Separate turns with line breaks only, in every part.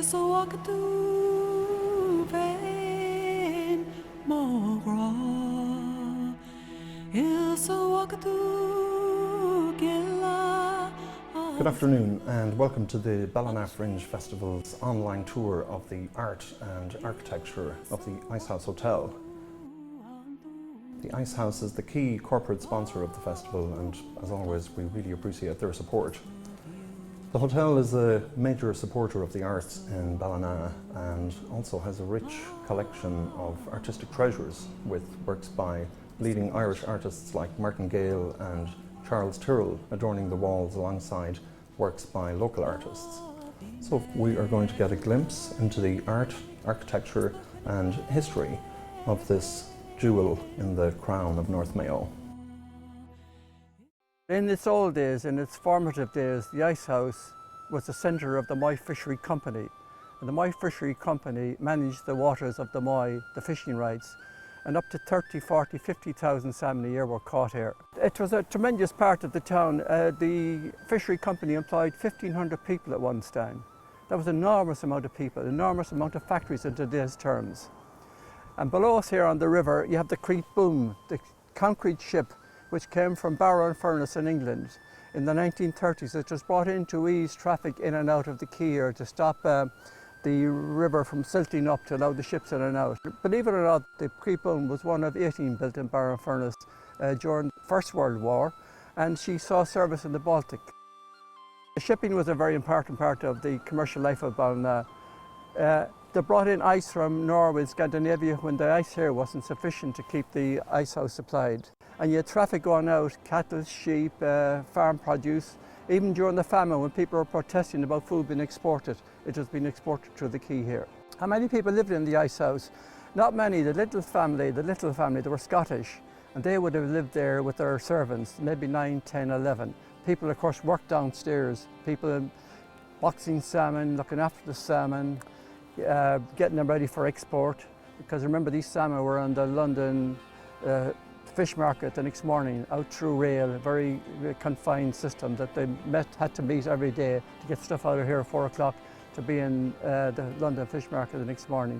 so walk through vain Mogra. So walk through Gale.
Good afternoon and welcome to the Ballina Fringe Festival's online tour of the art and architecture of the Icehouse Hotel. The Icehouse is the key corporate sponsor of the festival, and as always we really appreciate their support. The hotel is a major supporter of the arts in Ballina and also has a rich collection of artistic treasures with works by leading Irish artists like Gale and Tyrrell adorning the walls alongside works by local artists. So we are going to get a glimpse into the art, architecture and history of this jewel in the crown of North Mayo.
In its old days, in its formative days, the Icehouse was the centre of the Moy Fishery Company. And the Moy Fishery Company managed the waters of the Moy, the fishing rights, and up to 30, 40, 50,000 salmon a year were caught here. It was a tremendous part of the town. The fishery company employed 1,500 people at one time. That was an enormous amount of people, an enormous amount of factories in today's terms. And below us here on the river, you have the Crete Boom, the concrete ship which came from Farrell and Furness in England. In the 1930s, it was brought in to ease traffic in and out of the quay here to stop the river from silting up to allow the ships in and out. Believe it or not, the Crete Boom was one of 18 built in Farrell and Furness during the First World War, and she saw service in the Baltic. The shipping was a very important part of the commercial life of Ballina. They brought in ice from Norway and Scandinavia when the ice here wasn't sufficient to keep the icehouse supplied. And you had traffic going out, cattle, sheep, farm produce. Even during the famine, when people were protesting about food being exported, it was being exported through the quay here. How many people lived in the icehouse? Not many. The little family, they were Scottish, and they would have lived there with their servants, maybe 9, 10, 11. People, of course, worked downstairs. People boxing salmon, looking after the salmon, getting them ready for export, because remember these salmon were on the London fish market the next morning out through rail, a very confined system that they had to meet every day to get stuff out of here at 4 o'clock to be in the London fish market the next morning.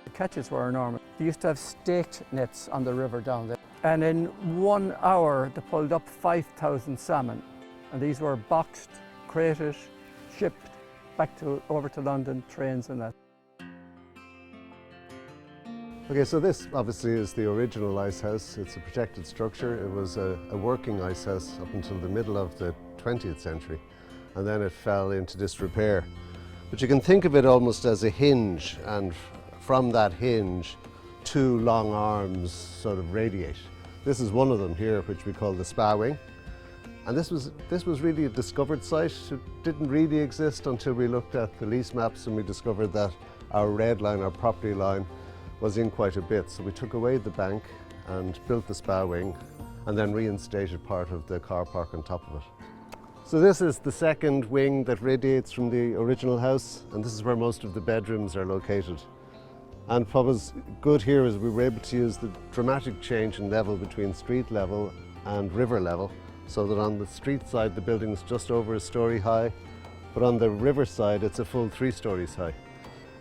The catches were enormous. They used to have staked nets on the river down there, and in 1 hour they pulled up 5,000 salmon, and these were boxed, crated, shipped back over to London, trains and that.
Okay, so this obviously is the original icehouse. It's a protected structure. It was a working icehouse up until the middle of the 20th century, and then it fell into disrepair. But you can think of it almost as a hinge, and from that hinge, 2 long arms sort of radiate. This is one of them here, which we call the spa wing. And this was really a discovered site. It didn't really exist until we looked at the lease maps and we discovered that our red line, our property line, was in quite a bit. So we took away the bank and built the spa wing and then reinstated part of the car park on top of it. So this is the second wing that radiates from the original house, and this is where most of the bedrooms are located. And what was good here is we were able to use the dramatic change in level between street level and river level, so that on the street side the building is just over a story high, but on the river side it's a full 3 stories high.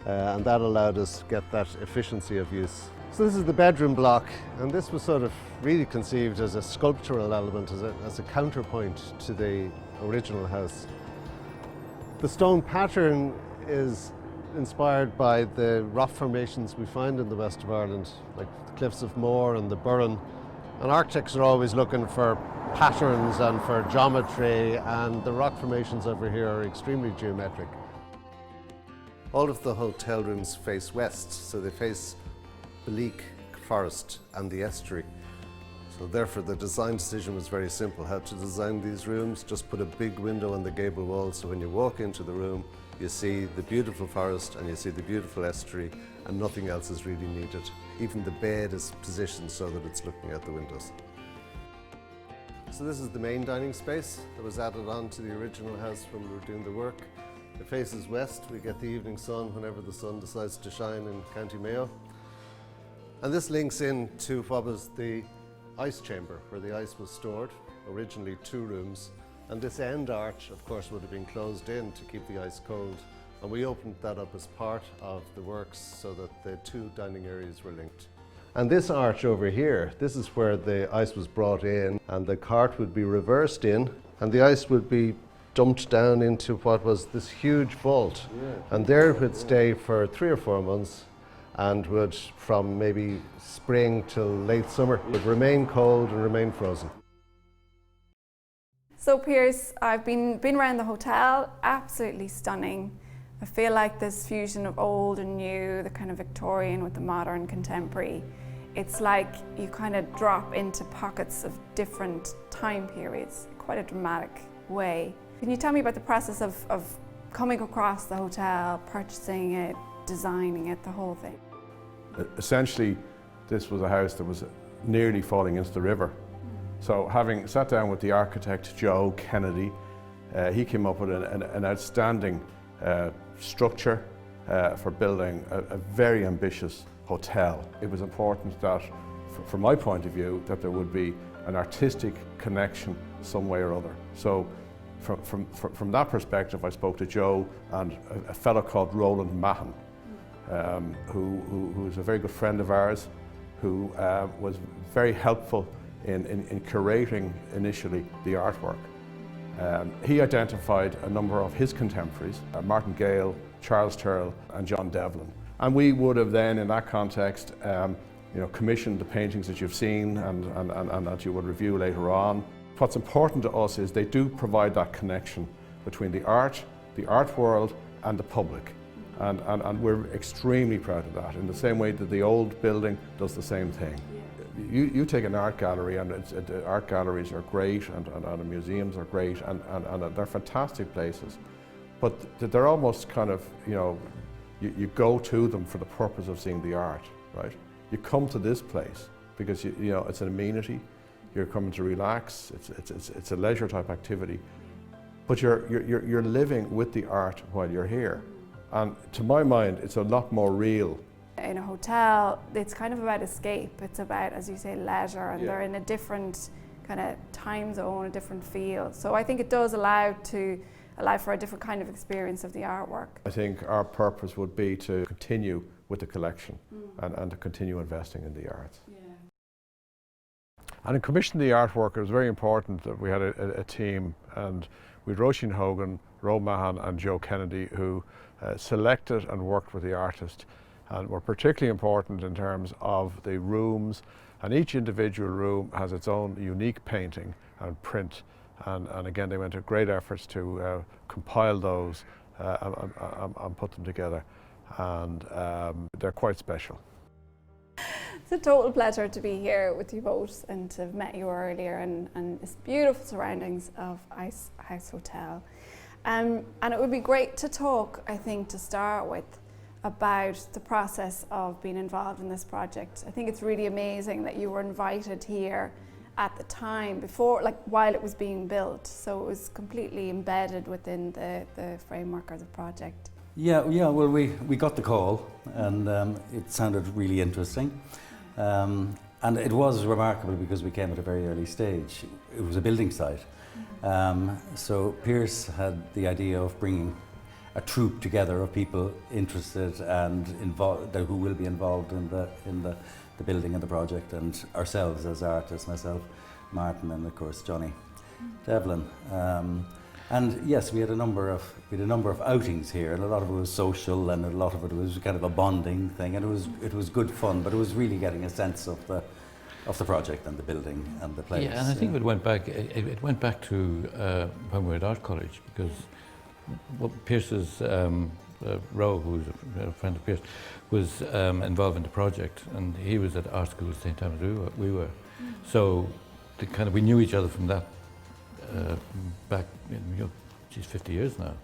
And that allowed us to get that efficiency of use. So this is the bedroom block, and this was sort of really conceived as a sculptural element, as a counterpoint to the original house. The stone pattern is inspired by the rock formations we find in the west of Ireland, like the Cliffs of Moher and the Burren. And architects are always looking for patterns and for geometry, and the rock formations over here are extremely geometric. All of the hotel rooms face west, so they face the Leek Forest and the estuary. So therefore the design decision was very simple, how to design these rooms. Just put a big window on the gable wall, so when you walk into the room you see the beautiful forest and you see the beautiful estuary, and nothing else is really needed. Even the bed is positioned so that it's looking out the windows. So this is the main dining space that was added on to the original house when we were doing the work. It faces west. We get the evening sun whenever the sun decides to shine in County Mayo. And this links in to what was the ice chamber, where the ice was stored, originally 2 rooms. And this end arch, of course, would have been closed in to keep the ice cold And we opened that up as part of the works so that the two dining areas were linked. And this arch over here, this is where the ice was brought in, and the cart would be reversed in, and the ice would be dumped down into what was this huge vault. And there it would stay for 3 or 4 months, and would, from maybe spring till late summer, would remain cold and remain frozen.
So Pearse, I've been around the hotel, absolutely stunning. I feel like this fusion of old and new, the kind of Victorian with the modern contemporary. It's like you kind of drop into pockets of different time periods, quite a dramatic way. Can you tell me about the process of coming across the hotel, purchasing it, designing it, the whole thing?
Essentially, this was a house that was nearly falling into the river. So having sat down with the architect, Joe Kennedy, he came up with an outstanding structure for building a very ambitious hotel. It was important that, from my point of view, that there would be an artistic connection some way or other. So from that perspective, I spoke to Joe and a fellow called Roland Mahon, who is a very good friend of ours, who was very helpful in curating initially the artwork. He identified a number of his contemporaries, Martin Gale, Charles Tyrrell and John Devlin. And we would have then, in that context, commissioned the paintings that you've seen and that you would review later on. What's important to us is they do provide that connection between the art world and the public. And we're extremely proud of that, in the same way that the old building does the same thing. You take an art gallery, and art galleries are great, and museums are great, and they're fantastic places. But they're almost kind of, you go to them for the purpose of seeing the art, right? You come to this place because it's an amenity. You're coming to relax. It's a leisure type activity, but you're living with the art while you're here. And to my mind, it's a lot more real.
In a hotel, it's kind of about escape. It's about, as you say, leisure, and they're in a different kind of time zone, a different feel. So I think it does allow for a different kind of experience of the artwork. I
think our purpose would be to continue with the collection and to continue investing in the arts. Yeah. And in commissioning the artwork, it was very important that we had a team, and we had Roisin Hogan, Ro Mahan and Joe Kennedy, who selected and worked with the artist, and were particularly important in terms of the rooms, and each individual room has its own unique painting and print, and again they went to great efforts to compile those and put them together, and they're quite special.
It's a total pleasure to be here with you both and to have met you earlier, and this beautiful surroundings of Ice House Hotel. And it would be great to talk, I think, to start with, about the process of being involved in this project. I think it's really amazing that you were invited here at the time, before, while it was being built, so it was completely embedded within the framework of the project.
Yeah, well, we got the call, and it sounded really interesting. And it was remarkable because we came at a very early stage. It was a building site. So Pearse had the idea of bringing a troupe together of people interested and involved, who will be involved in the building and the project, and ourselves as artists, myself, Martin, and of course Johnny Devlin. And yes, we had a number of outings here, and a lot of it was social, and a lot of it was kind of a bonding thing, and it was good fun. But it was really getting a sense of the project and the building and the place.
Yeah, and I think it went back. It went back to when we were at art college, because Pearse's Roe, who's a friend of Pearse, was involved in the project, and he was at art school at the same time as we were. So we knew each other from that back, 50 years now,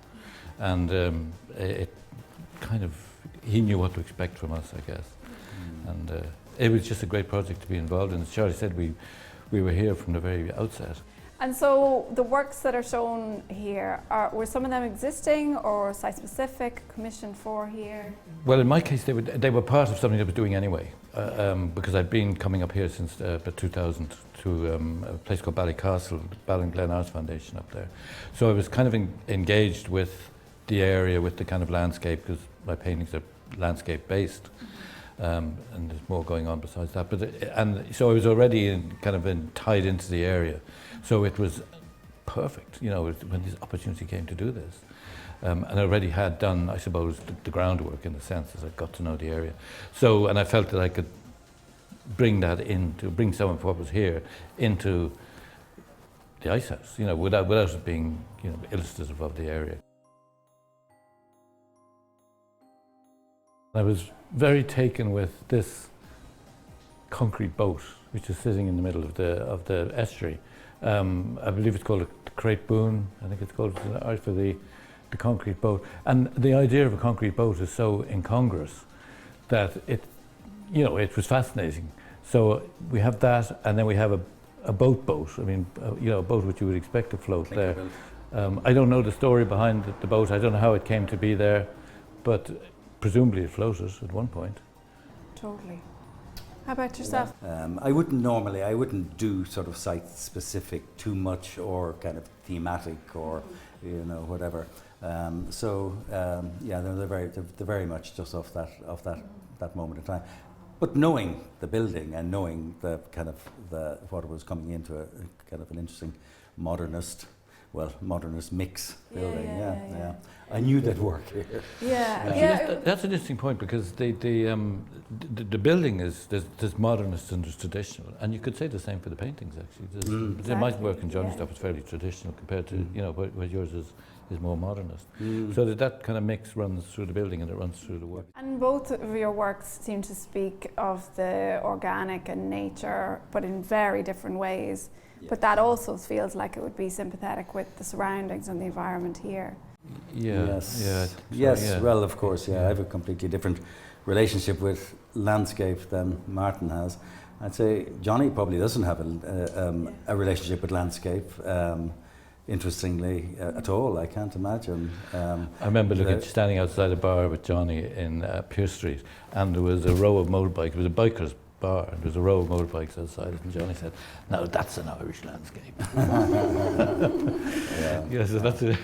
and he knew what to expect from us, I guess, and it was just a great project to be involved in. As Charlie said, we were here from the very outset.
And so the works that are shown here, were some of them existing or site-specific, commissioned for here?
Well, in my case, they were part of something I was doing anyway, because I'd been coming up here since about 2000 to a place called Ballycastle, Ballinglen Arts Foundation up there. So I was kind of engaged with the area with the kind of landscape, because my paintings are landscape based, and there's more going on besides that. But and so I was already tied into the area, so it was perfect, you know, when this opportunity came to do this. And I already had done, I suppose, the groundwork in the sense that I got to know the area. So, and I felt that I could bring some of what was here into the ice house, you know, without it being, you know, illustrative of the area. I was very taken with this concrete boat, which is sitting in the middle of the estuary. I believe it's called a crate boon. I think it's called for the concrete boat. And the idea of a concrete boat is so incongruous that it was fascinating. So we have that, and then we have a boat. I mean, you know, a boat which you would expect to float there. I don't know the story behind the boat. I don't know how it came to be there, but presumably it floated at one point.
Totally. How about yourself?
I wouldn't do sort of site-specific too much, or kind of thematic, or you know, whatever. Yeah, they're very much just off that moment in time. But knowing the building and knowing the kind of what was coming into a kind of an interesting modernist mix building. Yeah. I knew they'd work here.
That's an interesting point, because the building is there's modernist and there's traditional, and you could say the same for the paintings actually. They might work in Johnny's stuff is fairly traditional compared to you know where yours is more modernist. So that kind of mix runs through the building and it runs through the work.
And both of your works seem to speak of the organic and nature, but in very different ways. Yeah. But that also feels like it would be sympathetic with the surroundings and the environment here.
Yes. Well, of course, I have a completely different relationship with landscape than Martin has. I'd say Johnny probably doesn't have a relationship with landscape. Interestingly, at all, I can't imagine.
I remember standing outside a bar with Johnny in Pearse Street, and there was a row of motorbikes. It was a biker's bar, and there was a row of motorbikes outside, and Johnny said, "Now that's an Irish landscape." So that's it.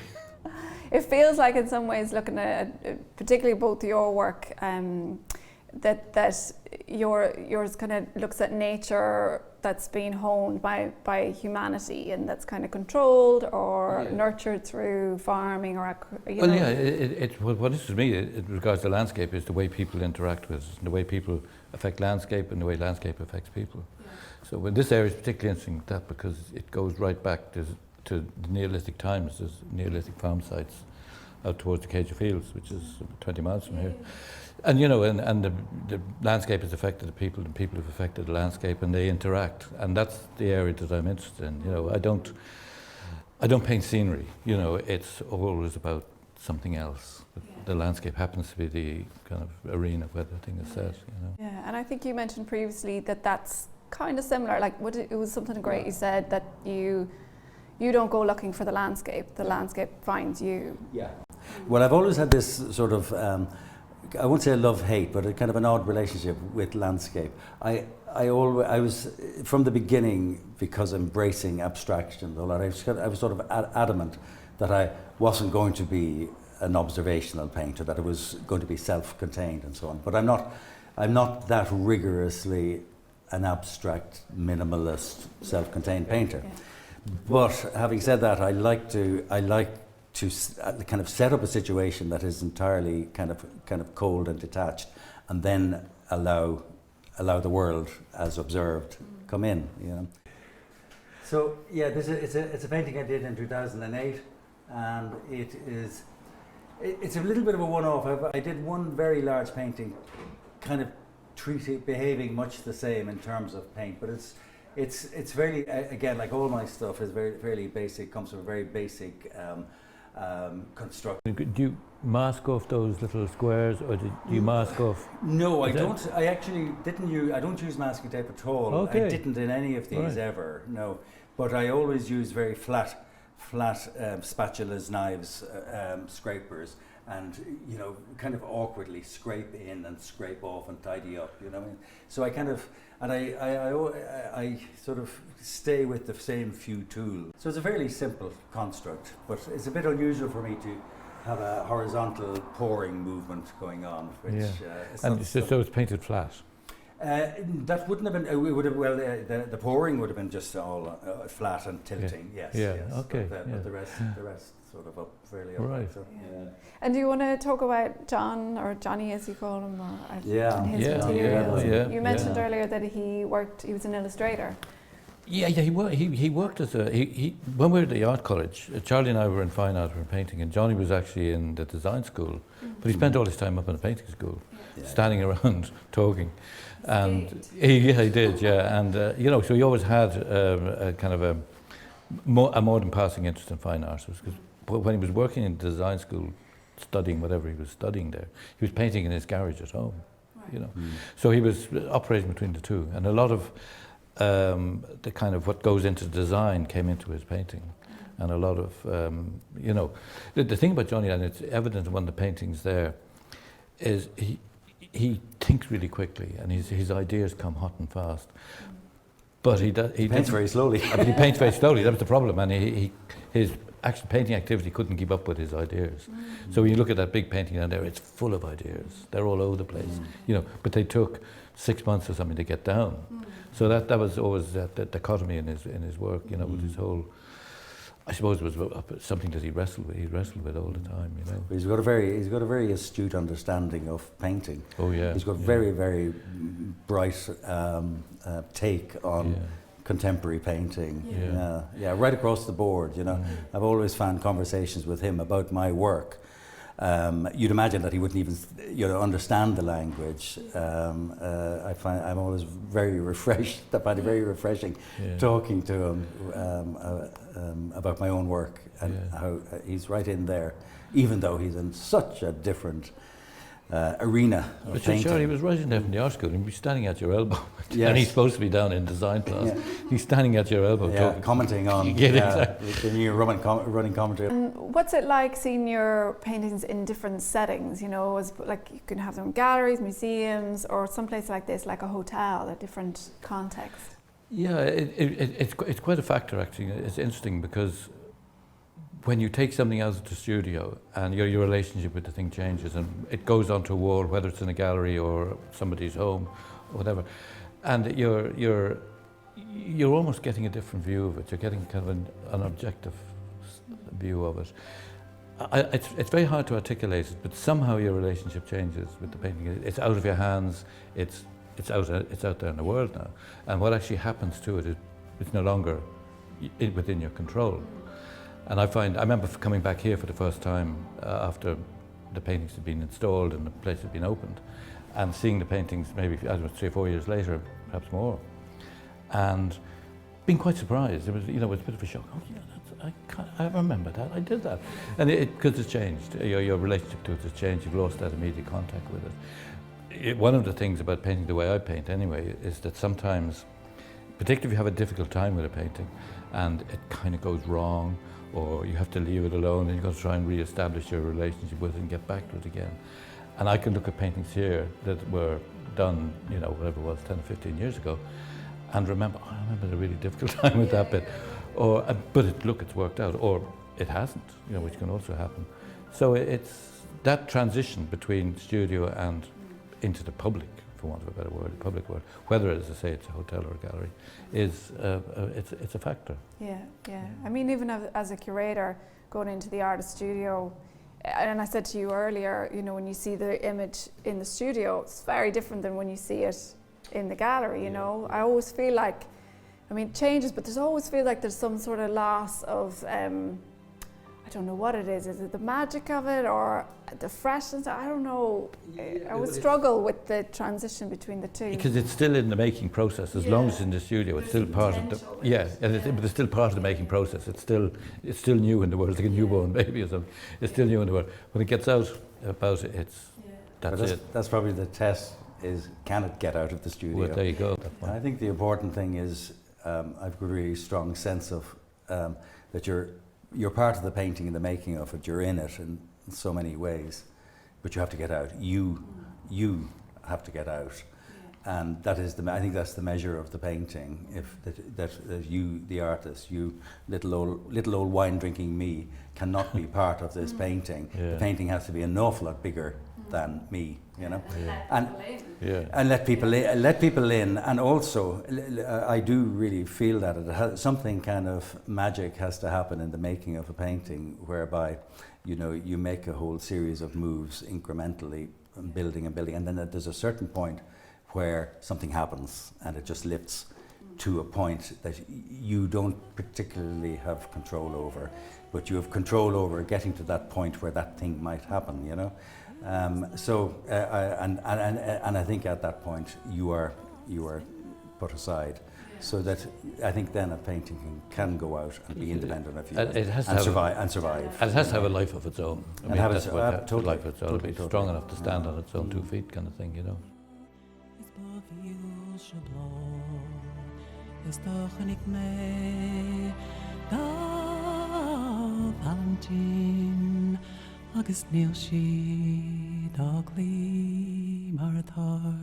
It feels like, in some ways, looking at particularly both your work, that yours kind of looks at nature that's been honed by humanity, and that's kind of controlled or nurtured through farming or
what interests me in regards to landscape is the way people interact with it, and the way people affect landscape and the way landscape affects people. So when this area is particularly interesting because it goes right back to the Neolithic times. There's Neolithic farm sites out towards the Cage of Fields, which is 20 miles from here. And you know, and the landscape has affected the people, and people have affected the landscape, and they interact. And that's the area that I'm interested in. You know, I don't paint scenery. You know, it's always about something else. The landscape happens to be the kind of arena where the thing is set. You know.
Yeah, and I think you mentioned previously that that's kind of similar. Like, it was something great you said, that you don't go looking for the landscape finds you.
Yeah. Well, I've always had this sort of, I won't say love-hate, but a kind of an odd relationship with landscape. I was, from the beginning, because embracing abstraction, I was sort of adamant that I wasn't going to be an observational painter, that it was going to be self-contained and so on. But I'm not that rigorously an abstract, minimalist, self-contained painter. Yeah. But having said that, I like to kind of set up a situation that is entirely kind of cold and detached, and then allow the world as observed come in. You know. So yeah, it's a painting I did in 2008, and it's a little bit of a one-off. I did one very large painting, kind of behaving much the same in terms of paint, but it's very, again, like all my stuff is fairly basic, comes from a very basic construction.
Do you mask off those little squares, or do you mask off?
No, I don't. I actually didn't use. I don't use masking tape at all.
Okay.
I didn't in any of these ever. No, but I always use very flat spatulas, knives, scrapers, and you know, kind of awkwardly scrape in and scrape off and tidy up. You know what I mean? So I kind of. And I sort of stay with the same few tools. So it's a fairly simple construct, but it's a bit unusual for me have a horizontal pouring movement going on, which
and so it's painted flat.
That wouldn't have been. It would have. Well, the pouring would have been just all flat and tilting. Yes.
Yeah.
Yes.
Okay.
But the rest sort of up fairly upright.
Right.
So,
And do you want to talk about John, or Johnny as you call him, or and his
Yeah.
materials?
Yeah.
You mentioned earlier that he was an illustrator.
Yeah, he worked as when we were at the art college, Charlie and I were in fine art and painting, and Johnny was actually in the design school, but he spent all his time up in the painting school, standing around talking, and he did, and so he always had a kind of a more than passing interest in fine arts, because when he was working in design school, studying whatever he was studying there, he was painting in his garage at home, so he was operating between the two, and a lot of the kind of what goes into design came into his painting, and a lot of the thing about Johnny, and it's evident in one of the paintings there, is he thinks really quickly, and his ideas come hot and fast, but he
paints very slowly.
He paints very slowly. That was the problem, and his actual painting activity couldn't keep up with his ideas. So when you look at that big painting down there, it's full of ideas. They're all over the place, but they took 6 months or something to get down. So that was always that dichotomy in his work, with his whole. I suppose it was something that he wrestled with all the time,
But he's got a very astute understanding of painting.
Oh yeah.
He's got very, very bright take on contemporary painting. Right across the board. I've always found conversations with him about my work. You'd imagine that he wouldn't even, understand the language. I'm always very refreshed. I find it very refreshing talking to him about my own work and how he's right in there, even though he's in such a different arena of painting.
Sure, he was right in there from the art school, and he'd be standing at your elbow. And he's supposed to be down in design class. He's standing at your elbow talking.
Commenting on
exactly.
the new running commentary.
What's it like seeing your paintings in different settings? Like you can have them in galleries, museums, or someplace like this, like a hotel, a different context.
Yeah, it's quite a factor actually. It's interesting because when you take something out of the studio and your relationship with the thing changes, and it goes onto a wall, whether it's in a gallery or somebody's home or whatever, and you're almost getting a different view of it. You're getting kind of an objective view of it. It's very hard to articulate it, but somehow your relationship changes with the painting. It's out of your hands. It's out there in the world now, and what actually happens to it, it's no longer within your control. And I remember coming back here for the first time after the paintings had been installed and the place had been opened, and seeing the paintings maybe 3 or 4 years later, perhaps more, and being quite surprised. It was it was a bit of a shock. Oh yeah, I remember that. I did that, and because it's changed. Your relationship to it has changed. You've lost that immediate contact with it. One of the things about painting the way I paint anyway is that sometimes, particularly if you have a difficult time with a painting, and it kind of goes wrong, or you have to leave it alone and you've got to try and re-establish your relationship with it and get back to it again. And I can look at paintings here that were done, whatever it was, 10 or 15 years ago, and remember a really difficult time with that bit. But it's worked out, or it hasn't, which can also happen. So it's that transition between studio and into the public, for want of a better word, the public world, whether, as I say, it's a hotel or a gallery, is it's a factor.
Yeah. I mean, even as a curator, going into the artist studio, and I said to you earlier, when you see the image in the studio, it's very different than when you see it in the gallery. I always feel like, it changes, but there's always feel like there's some sort of loss of. I don't know what it is. Is it the magic of it or the freshness? I don't know. I would struggle with the transition between the two.
Because it's still in the making process. As long as it's in the studio, it's still part of the. Yeah, but it's still part of the making process. It's still new in the world. It's like a newborn baby or something. It's still new in the world. When it gets out about it, that's it.
That's probably the test. Is can it get out of the studio?
Well, there you go.
I think the important thing is I've got a really strong sense of that you're part of the painting and the making of it. You're in it in so many ways, but you have to get out. You have to get out And that is I think that's the measure of the painting. If that you, the artist, you little old wine drinking me, cannot be part of this painting.
Yeah.
The painting has to be an awful lot bigger than me, you know.
Yeah.
And let people in, and also I do really feel that something kind of magic has to happen in the making of a painting, whereby, you know, you make a whole series of moves incrementally, building, and then there's a certain point where something happens and it just lifts to a point that you don't particularly have control over, but you have control over getting to that point where that thing might happen, you know. And I think at that point you are put aside, so that I think then a painting can go out and be independent of you and survive.
And it has to have a life of its own. I mean, that's what
totally,
life of its own.
totally,
It'll be strong enough to stand on its own 2 feet, kind of thing, you know.
Is toch niet mee da Valentin agus níl si dá glí mar atá